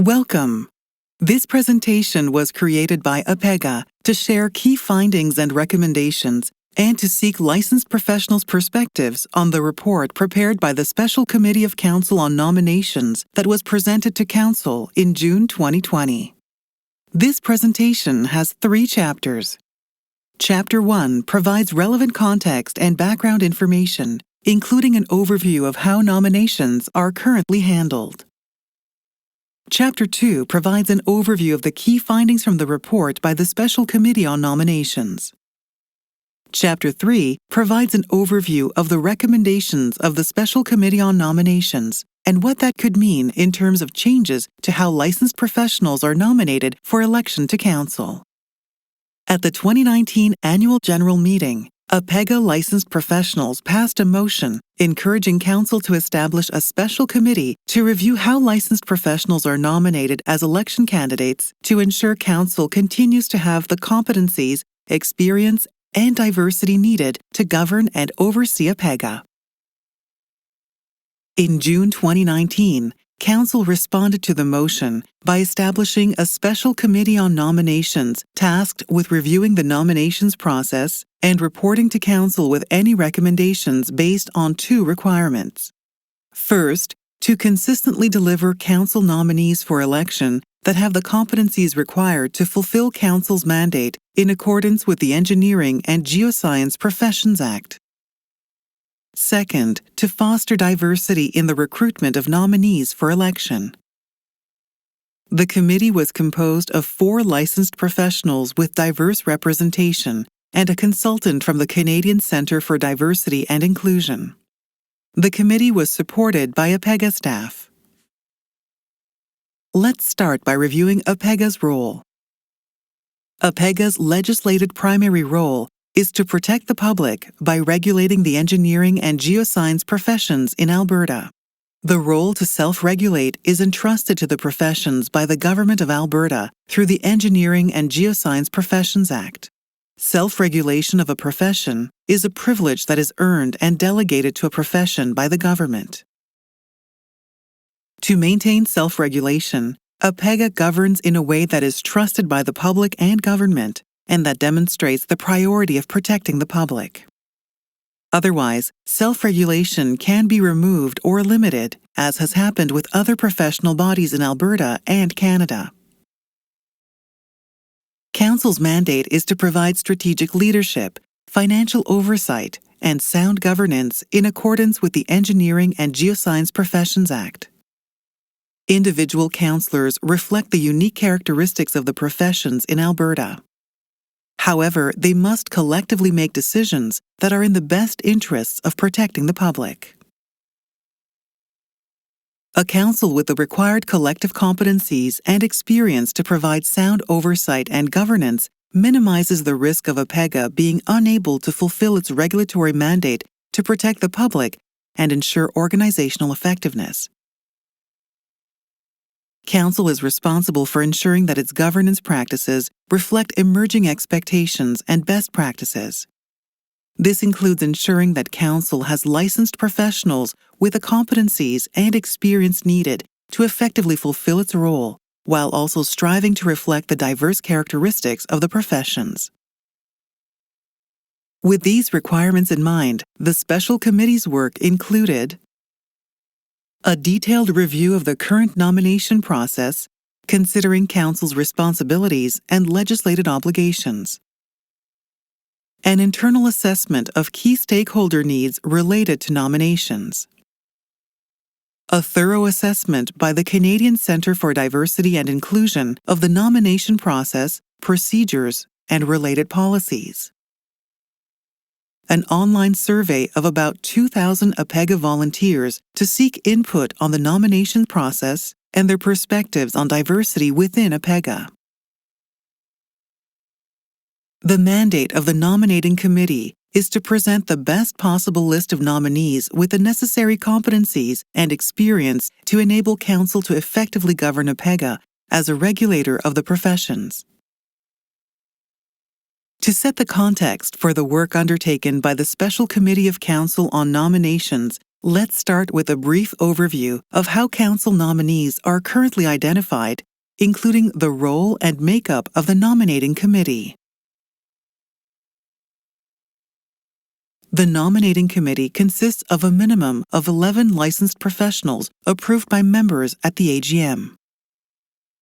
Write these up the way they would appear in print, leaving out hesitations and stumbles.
Welcome. This presentation was created by APEGA to share key findings and recommendations and to seek licensed professionals' perspectives on the report prepared by the Special Committee of Council on Nominations that was presented to Council in June 2020. This presentation has 3 chapters. Chapter 1 provides relevant context and background information, including an overview of how nominations are currently handled. Chapter 2 provides an overview of the key findings from the report by the Special Committee on Nominations. Chapter 3 provides an overview of the recommendations of the Special Committee on Nominations and what that could mean in terms of changes to how licensed professionals are nominated for election to Council. At the 2019 Annual General Meeting, APEGA licensed professionals passed a motion encouraging Council to establish a special committee to review how licensed professionals are nominated as election candidates to ensure Council continues to have the competencies, experience, and diversity needed to govern and oversee APEGA. In June 2019, Council responded to the motion by establishing a special committee on nominations tasked with reviewing the nominations process and reporting to Council with any recommendations based on 2 requirements. First, to consistently deliver Council nominees for election that have the competencies required to fulfill Council's mandate in accordance with the Engineering and Geoscience Professions Act. Second, to foster diversity in the recruitment of nominees for election. The committee was composed of 4 licensed professionals with diverse representation and a consultant from the Canadian Centre for Diversity and Inclusion. The committee was supported by APEGA staff. Let's start by reviewing APEGA's role. APEGA's legislated primary role is to protect the public by regulating the engineering and geoscience professions in Alberta. The role to self-regulate is entrusted to the professions by the Government of Alberta through the Engineering and Geoscience Professions Act. Self-regulation of a profession is a privilege that is earned and delegated to a profession by the government. To maintain self-regulation, APEGA governs in a way that is trusted by the public and government, and that demonstrates the priority of protecting the public. Otherwise, self-regulation can be removed or limited, as has happened with other professional bodies in Alberta and Canada. Council's mandate is to provide strategic leadership, financial oversight, and sound governance in accordance with the Engineering and Geoscience Professions Act. Individual councillors reflect the unique characteristics of the professions in Alberta. However, they must collectively make decisions that are in the best interests of protecting the public. A council with the required collective competencies and experience to provide sound oversight and governance minimizes the risk of APEGA being unable to fulfill its regulatory mandate to protect the public and ensure organizational effectiveness. Council is responsible for ensuring that its governance practices reflect emerging expectations and best practices. This includes ensuring that Council has licensed professionals with the competencies and experience needed to effectively fulfill its role, while also striving to reflect the diverse characteristics of the professions. With these requirements in mind, the Special Committee's work included a detailed review of the current nomination process, considering Council's responsibilities and legislated obligations. An internal assessment of key stakeholder needs related to nominations. A thorough assessment by the Canadian Centre for Diversity and Inclusion of the nomination process, procedures, and related policies. An online survey of about 2,000 APEGA volunteers to seek input on the nomination process and their perspectives on diversity within APEGA. The mandate of the nominating committee is to present the best possible list of nominees with the necessary competencies and experience to enable Council to effectively govern APEGA as a regulator of the professions. To set the context for the work undertaken by the Special Committee of Council on Nominations Let's start with a brief overview of how council nominees are currently identified, including the role and makeup of the nominating committee. The nominating committee consists of a minimum of 11 licensed professionals approved by members at the AGM.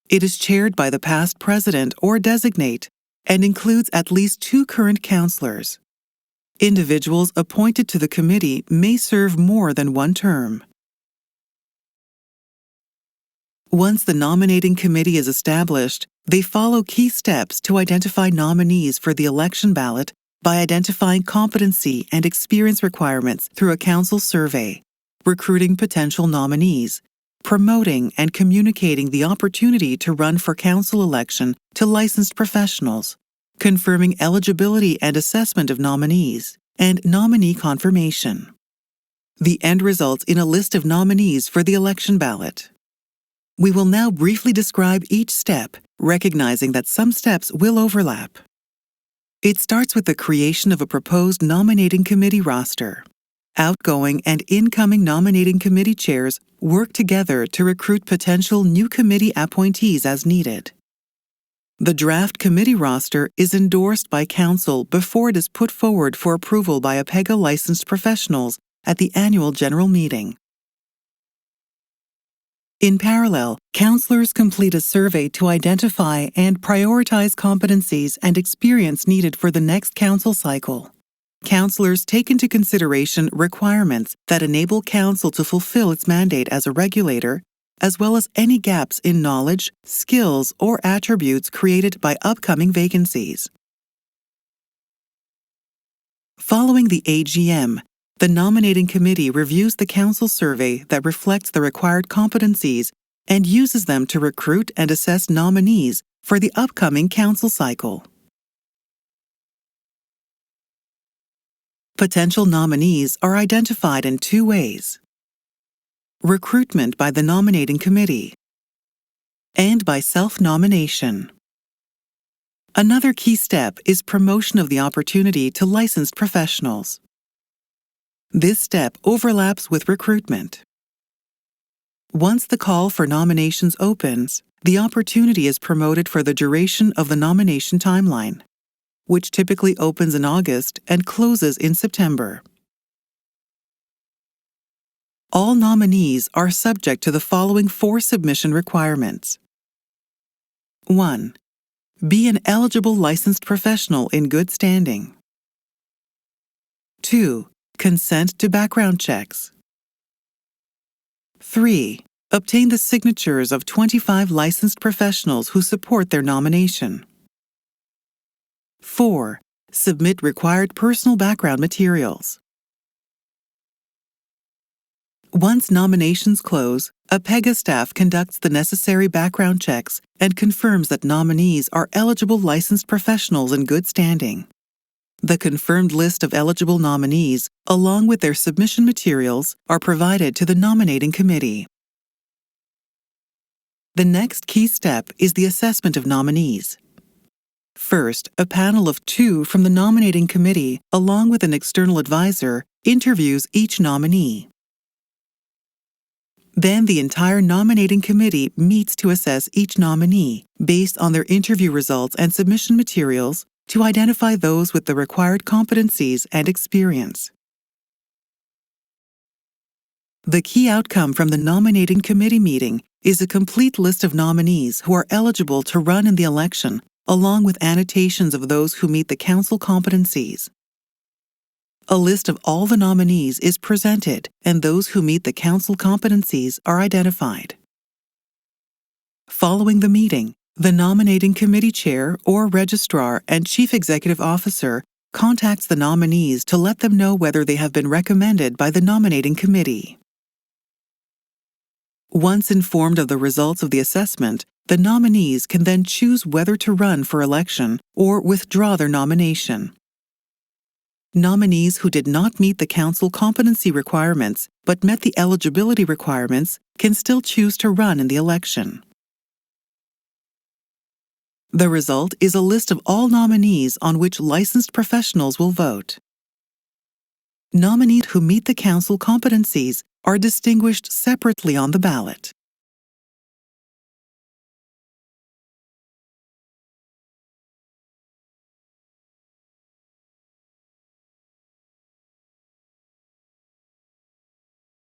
It is chaired by the past president or designate and includes at least 2 current councillors. Individuals appointed to the committee may serve more than 1 term. Once the nominating committee is established, they follow key steps to identify nominees for the election ballot by identifying competency and experience requirements through a council survey, recruiting potential nominees, promoting and communicating the opportunity to run for council election to licensed professionals, confirming eligibility and assessment of nominees, and nominee confirmation. The end results in a list of nominees for the election ballot. We will now briefly describe each step, recognizing that some steps will overlap. It starts with the creation of a proposed nominating committee roster. Outgoing and incoming nominating committee chairs work together to recruit potential new committee appointees as needed. The draft committee roster is endorsed by council before it is put forward for approval by APEGA licensed professionals at the annual general meeting. In parallel, councillors complete a survey to identify and prioritize competencies and experience needed for the next council cycle. Councillors take into consideration requirements that enable council to fulfill its mandate as a regulator, as well as any gaps in knowledge, skills, or attributes created by upcoming vacancies. Following the AGM, the nominating committee reviews the council survey that reflects the required competencies and uses them to recruit and assess nominees for the upcoming council cycle. Potential nominees are identified in 2 ways: recruitment by the nominating committee and by self-nomination. Another key step is promotion of the opportunity to licensed professionals. This step overlaps with recruitment. Once the call for nominations opens, the opportunity is promoted for the duration of the nomination timeline, which typically opens in August and closes in September. All nominees are subject to the following 4 submission requirements. 1. Be an eligible licensed professional in good standing. 2. Consent to background checks. 3. Obtain the signatures of 25 licensed professionals who support their nomination. 4. Submit required personal background materials. Once nominations close, APEGA staff conducts the necessary background checks and confirms that nominees are eligible licensed professionals in good standing. The confirmed list of eligible nominees, along with their submission materials, are provided to the nominating committee. The next key step is the assessment of nominees. First, a panel of 2 from the nominating committee, along with an external advisor, interviews each nominee. Then the entire nominating committee meets to assess each nominee based on their interview results and submission materials to identify those with the required competencies and experience. The key outcome from the nominating committee meeting is a complete list of nominees who are eligible to run in the election, along with annotations of those who meet the council competencies. A list of all the nominees is presented, and those who meet the council competencies are identified. Following the meeting, the nominating committee chair or registrar and chief executive officer contacts the nominees to let them know whether they have been recommended by the nominating committee. Once informed of the results of the assessment, the nominees can then choose whether to run for election or withdraw their nomination. Nominees who did not meet the council competency requirements but met the eligibility requirements can still choose to run in the election. The result is a list of all nominees on which licensed professionals will vote. nominees who meet the Council competencies are distinguished separately on the ballot.